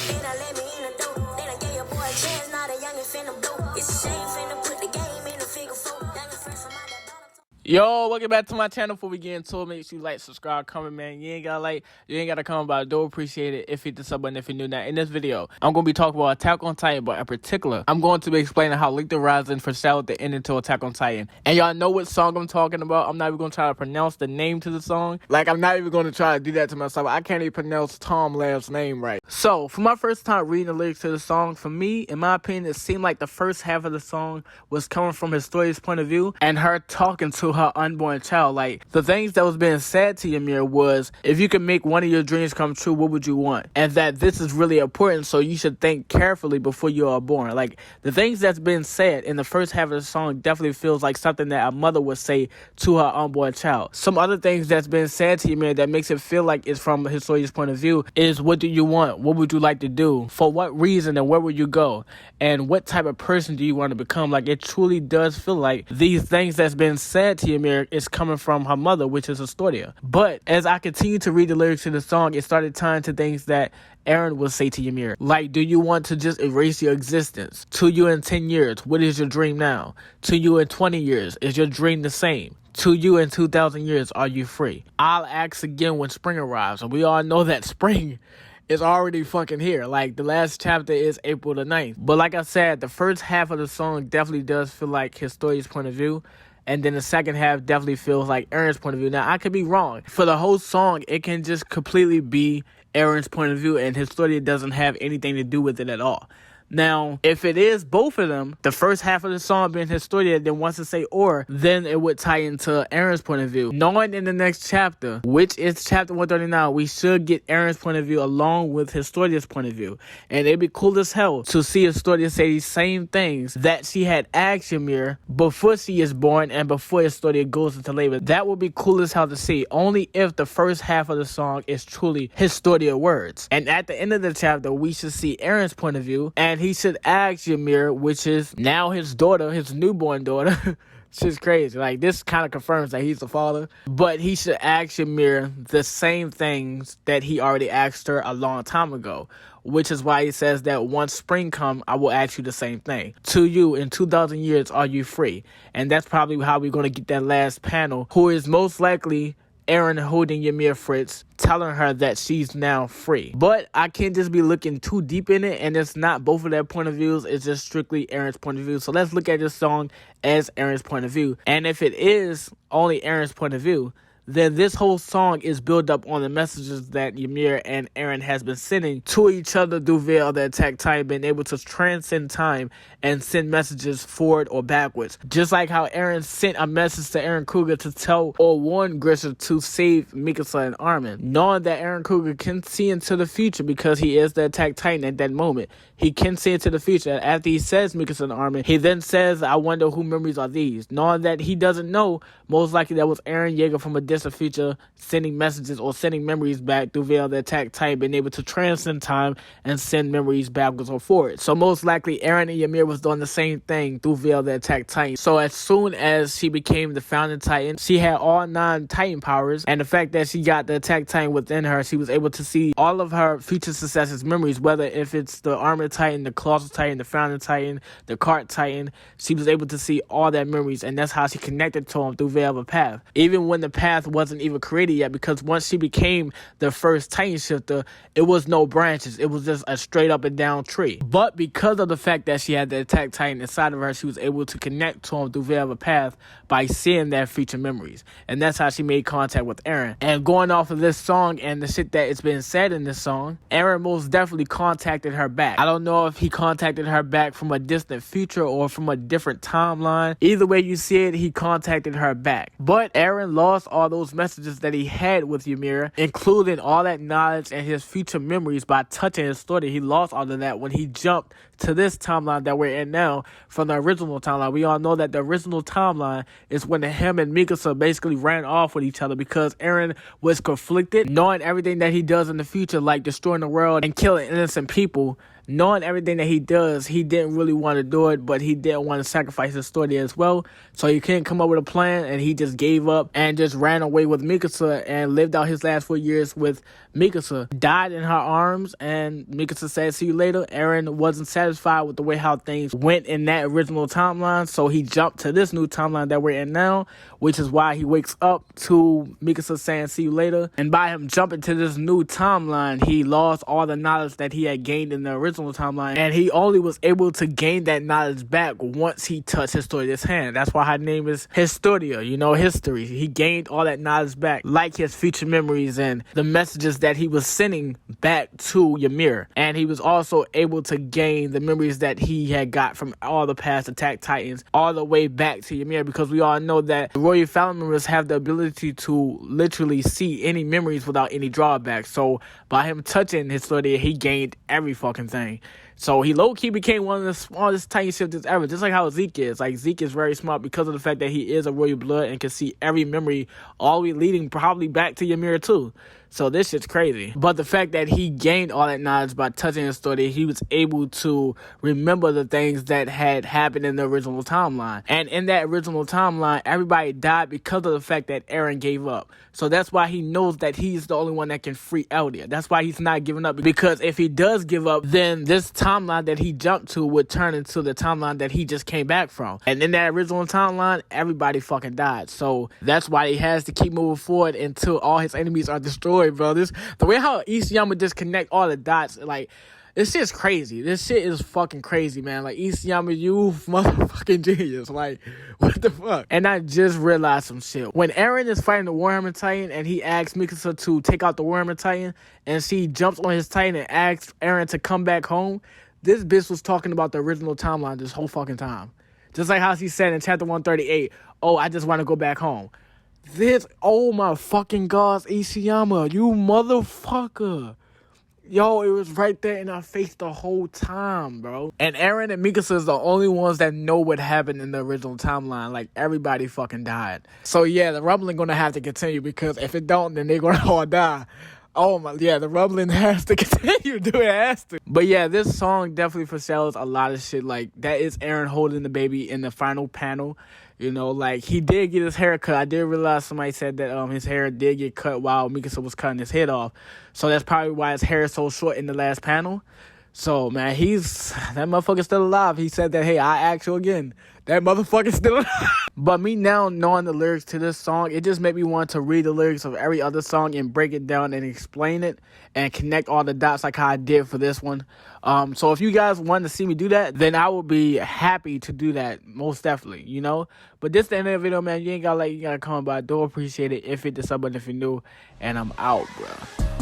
Then I let me in the door. Then I gave your boy a chance, now the youngin' finna blow. It's a shame finna put the game in the figure four. Youngin' fresh from out that bottom. Yo, welcome back to my channel. Before we get into it, make sure you like, subscribe, comment, man. You ain't gotta comment, but I do appreciate it if you hit the sub button if you're new. Now, in this video, I'm gonna be talking about Attack on Titan, but in particular, I'm going to be explaining how Link the Rising foreshadowed the ending to Attack on Titan. And y'all know what song I'm talking about. I'm not even gonna try to pronounce the name to the song. Like, I'm not even gonna try to do that to myself. I can't even pronounce Tom Lamb's name right. So, for my first time reading the lyrics to the song, for me, in my opinion, it seemed like the first half of the song was coming from Historia's point of view and her talking to her unborn child. Like, the things that was being said to Ymir was, if you could make one of your dreams come true, what would you want? And that this is really important, so you should think carefully before you are born. Like, the things that's been said in the first half of the song definitely feels like something that a mother would say to her unborn child. Some other things that's been said to Ymir that makes it feel like it's from Historia's point of view is, what do you want? What would you like to do? For what reason and where would you go? And what type of person do you want to become? Like, it truly does feel like these things that's been said to Ymir is coming from her mother, which is Historia. But as I continued to read the lyrics to the song, it started tying to things that Eren will say to Ymir. Like, do you want to just erase your existence? To you in 10 years, what is your dream now? To you in 20 years, is your dream the same? To you in 2,000 years, are you free? I'll ask again when spring arrives. And we all know that spring is already fucking here. Like, the last chapter is April the 9th. But like I said, the first half of the song definitely does feel like Historia's point of view. And then the second half definitely feels like Eren's point of view. Now, I could be wrong. For the whole song, it can just completely be Eren's point of view, and Historia doesn't have anything to do with it at all. Now, if it is both of them, the first half of the song being Historia, then once it say or, then it would tie into Eren's point of view. Knowing in the next chapter, which is chapter 139, we should get Eren's point of view along with Historia's point of view. And it'd be cool as hell to see Historia say these same things that she had asked Ymir before she is born and before Historia goes into labor. That would be cool as hell to see, only if the first half of the song is truly Historia words. And at the end of the chapter, we should see Eren's point of view, and he should ask Ymir, which is now his daughter, his newborn daughter. Shit's crazy. Like, this kind of confirms that he's the father. But he should ask Ymir the same things that he already asked her a long time ago. Which is why he says that once spring comes, I will ask you the same thing. To you, in 2,000 years, are you free? And that's probably how we're going to get that last panel, who is most likely Eren holding Ymir Fritz, telling her that she's now free. But I can't just be looking too deep in it, and it's not both of their point of views, it's just strictly Eren's point of view. So let's look at this song as Eren's point of view. And if it is only Eren's point of view, then this whole song is built up on the messages that Ymir and Eren has been sending to each other through Veil the Attack Titan, being able to transcend time and send messages forward or backwards. Just like how Eren sent a message to Eren Kruger to tell or warn Grisha to save Mikasa and Armin, knowing that Eren Kruger can see into the future because he is the Attack Titan at that moment. He can see into the future. After he says Mikasa and Armin, he then says, I wonder who memories are these, knowing that he doesn't know. Most likely that was Eren Yeager from a distant future sending messages or sending memories back through Veil the Attack Titan, being able to transcend time and send memories backwards or forwards. So most likely Eren and Ymir was doing the same thing through Veil the Attack Titan. So as soon as she became the founding Titan, she had all 9 Titan powers, and the fact that she got the Attack Titan within her, she was able to see all of her future successors' memories, whether if it's the Armored Titan, the Colossal Titan, the Founding Titan, the Cart Titan. She was able to see all that memories, and that's how she connected to him through Veil of a Path. Even when the path wasn't even created yet, because once she became the first Titan shifter, it was no branches. It was just a straight up and down tree. But because of the fact that she had the Attack Titan inside of her, she was able to connect to him through Veil of a Path by seeing their future memories. And that's how she made contact with Eren. And going off of this song and the shit that it's been said in this song, Eren most definitely contacted her back. I don't know if he contacted her back from a distant future or from a different timeline. Either way you see it, he contacted her back. But Eren lost all those messages that he had with Ymir, including all that knowledge and his future memories by touching his story. He lost all of that when he jumped to this timeline that we're in now from the original timeline. We all know that the original timeline is when him and Mikasa basically ran off with each other because Eren was conflicted, knowing everything that he does in the future, like destroying the world and killing innocent people, knowing everything that he does, he didn't really want to do it, but he didn't want to sacrifice his story as well. So he couldn't come up with a plan, and he just gave up and just ran away with Mikasa and lived out his last 4 years with Mikasa. Died in her arms, and Mikasa said, "See you later." Eren wasn't satisfied with the way how things went in that original timeline, so he jumped to this new timeline that we're in now, which is why he wakes up to Mikasa saying, "See you later." And by him jumping to this new timeline, he lost all the knowledge that he had gained in the original timeline, and he only was able to gain that knowledge back once he touched Historia's hand. That's why her name is Historia, history. He gained all that knowledge back, like his future memories and the messages that he was sending back to Ymir. And he was also able to gain the memories that he had got from all the past Attack Titans all the way back to Ymir, because we all know that the Royal Family members have the ability to literally see any memories without any drawbacks. So by him touching Historia, he gained every fucking thing. So he low-key became one of the smartest Titan shifters ever, just like how Zeke is. Like, Zeke is very smart because of the fact that he is a royal blood and can see every memory, all the way leading probably back to Ymir too. So this shit's crazy. But the fact that he gained all that knowledge by touching his story, he was able to remember the things that had happened in the original timeline. And in that original timeline, everybody died because of the fact that Eren gave up. So that's why he knows that he's the only one that can free Eldia. That's why he's not giving up. Because if he does give up, then this timeline that he jumped to would turn into the timeline that he just came back from. And in that original timeline, everybody fucking died. So that's why he has to keep moving forward until all his enemies are destroyed, bro. The way how Isayama just connect all the dots, like, this shit's crazy. This shit is fucking crazy, man. Like, Isayama, you motherfucking genius. Like, what the fuck? And I just realized some shit. When Eren is fighting the Warhammer Titan and he asks Mikasa to take out the Warhammer Titan, and she jumps on his Titan and asks Eren to come back home, this bitch was talking about the original timeline this whole fucking time. Just like how she said in chapter 138, "Oh, I just want to go back home." Oh my fucking God, Isayama, you motherfucker. Yo, it was right there in our face the whole time, bro. And Eren and Mikasa is the only ones that know what happened in the original timeline. Like, everybody fucking died. So yeah, the rumbling gonna have to continue, because if it don't, then they're gonna all die. Oh my, yeah, the rumbling has to continue, dude. It has to. But yeah, this song definitely foreshadows a lot of shit. Like, that is Eren holding the baby in the final panel. Like, he did get his hair cut. I did realize somebody said that his hair did get cut while Mikasa was cutting his head off. So that's probably why his hair is so short in the last panel. So, man, that motherfucker's still alive. He said that, "Hey, I ask you again." That motherfucker's still alive. But me now knowing the lyrics to this song, it just made me want to read the lyrics of every other song and break it down and explain it and connect all the dots like how I did for this one. So if you guys want to see me do that, then I will be happy to do that, most definitely, But this is the end of the video, man. You gotta comment, but I do appreciate it. If it is somebody, if you're new, and I'm out, bro.